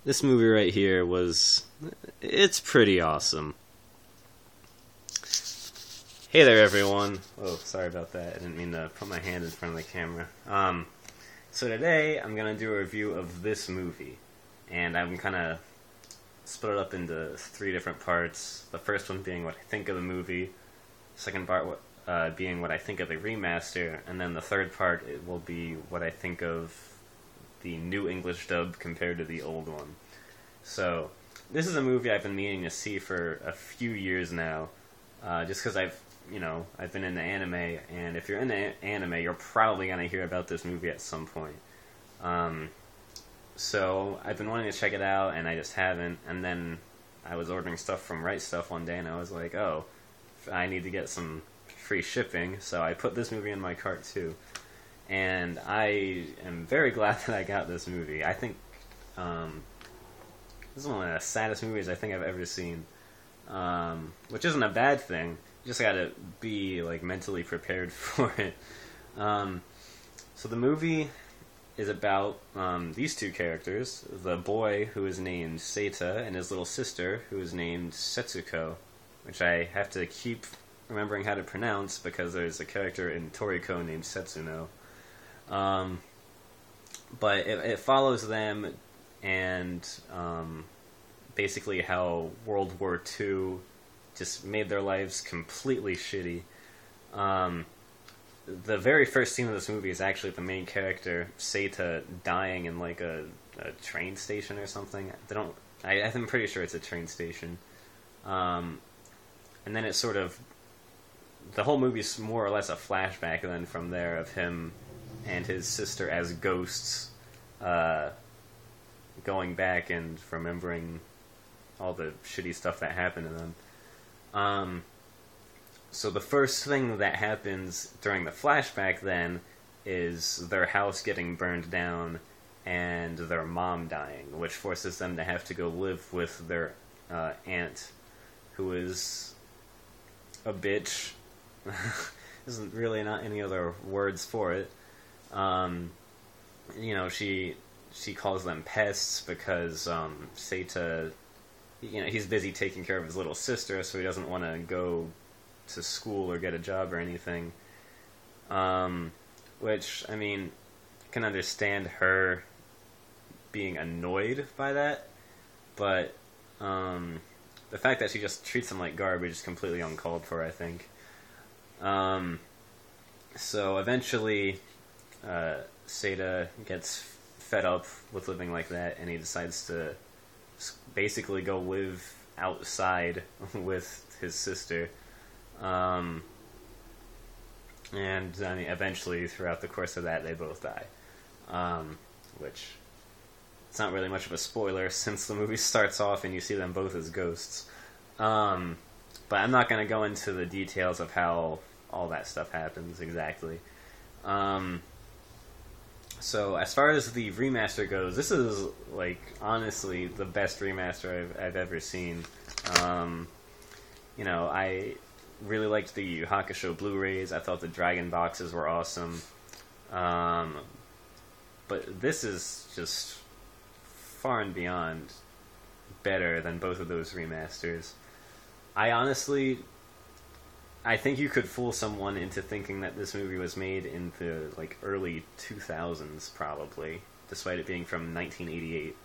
This movie right here it's pretty awesome. Hey there, everyone. Oh, sorry about that. I didn't mean to put my hand in front of the camera. So today, I'm going to do a review of this movie. And I'm kind of split it up into 3 different parts. The first one being what I think of the movie. Second part being what I think of the remaster. And then the third part will be what I think of the new English dub compared to the old one. So, this is a movie I've been meaning to see for a few years now. Just because I've been into anime, and if you're into anime, you're probably going to hear about this movie at some point. So, I've been wanting to check it out, and I just haven't, and then I was ordering stuff from Right Stuff one day, and I was like, oh, I need to get some free shipping, so I put this movie in my cart too. And I am very glad that I got this movie. I think, this is one of the saddest movies I think I've ever seen. Which isn't a bad thing. You just gotta be, mentally prepared for it. So the movie is about, these 2 characters. The boy, who is named Seita, and his little sister, who is named Setsuko. Which I have to keep remembering how to pronounce, because there's a character in Toriko named Setsuno. But it follows them, and, basically how World War II just made their lives completely shitty. The very first scene of this movie is actually the main character, Seita, dying in a train station or something. I'm pretty sure it's a train station. And then it's sort of, the whole movie's more or less a flashback then from there of him and his sister as ghosts, going back and remembering all the shitty stuff that happened to them. So the first thing that happens during the flashback then is their house getting burned down and their mom dying, which forces them to have to go live with their aunt, who is a bitch. There's really not any other words for it. She calls them pests because Seita, he's busy taking care of his little sister, so he doesn't want to go to school or get a job or anything. Which, I can understand her being annoyed by that, but the fact that she just treats him like garbage is completely uncalled for, I think. So eventually, Seita gets fed up with living like that, and he decides to basically go live outside with his sister. And eventually, throughout the course of that, they both die. Which, it's not really much of a spoiler, since the movie starts off and you see them both as ghosts. But I'm not going to go into the details of how all that stuff happens exactly. So, as far as the remaster goes, this is, honestly, the best remaster I've ever seen. I really liked the Yu Hakusho Blu-rays. I thought the Dragon boxes were awesome. But this is just far and beyond better than both of those remasters. I think you could fool someone into thinking that this movie was made in the, early 2000s, probably, despite it being from 1988.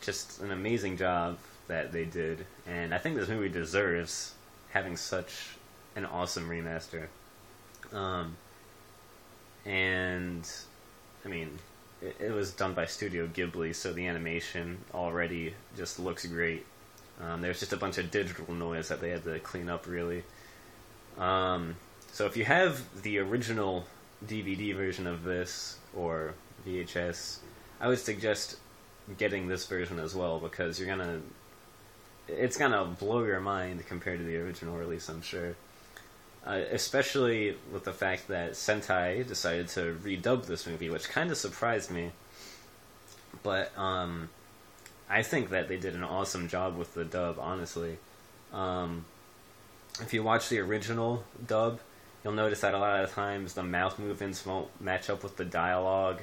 Just an amazing job that they did, and I think this movie deserves having such an awesome remaster. It was done by Studio Ghibli, so the animation already just looks great. There's just a bunch of digital noise that they had to clean up, really. So if you have the original DVD version of this, or VHS, I would suggest getting this version as well, because it's gonna blow your mind compared to the original release, I'm sure. Especially with the fact that Sentai decided to redub this movie, which kind of surprised me. But, I think that they did an awesome job with the dub, honestly. If you watch the original dub, you'll notice that a lot of times the mouth movements won't match up with the dialogue.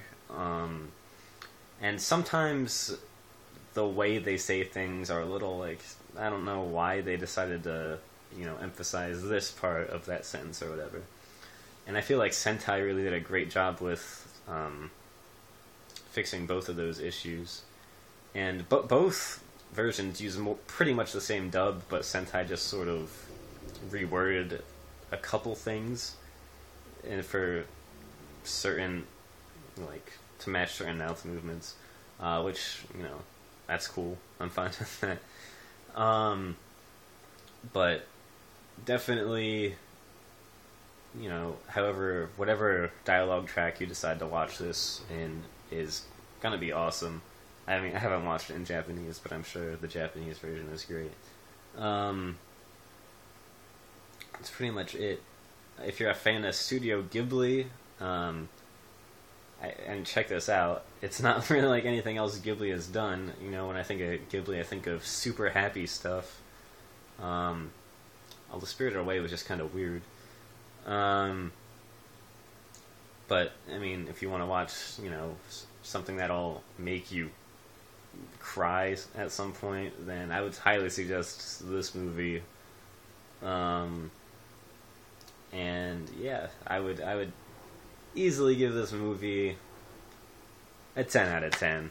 And sometimes the way they say things are a little like, I don't know why they decided to, emphasize this part of that sentence or whatever. And I feel like Sentai really did a great job with fixing both of those issues. And both versions use pretty much the same dub, but Sentai just sort of reworded a couple things and for certain, to match certain mouth movements, which, that's cool. I'm fine with that. But definitely, whatever dialogue track you decide to watch this in is gonna be awesome. I mean, I haven't watched it in Japanese, but I'm sure the Japanese version is great. That's pretty much it. If you're a fan of Studio Ghibli, and check this out, it's not really like anything else Ghibli has done. When I think of Ghibli, I think of super happy stuff. All the Spirited Away was just kind of weird. But, I mean, if you want to watch, something that'll make you cry at some point, then I would highly suggest this movie. And yeah, I would easily give this movie a 10 out of 10.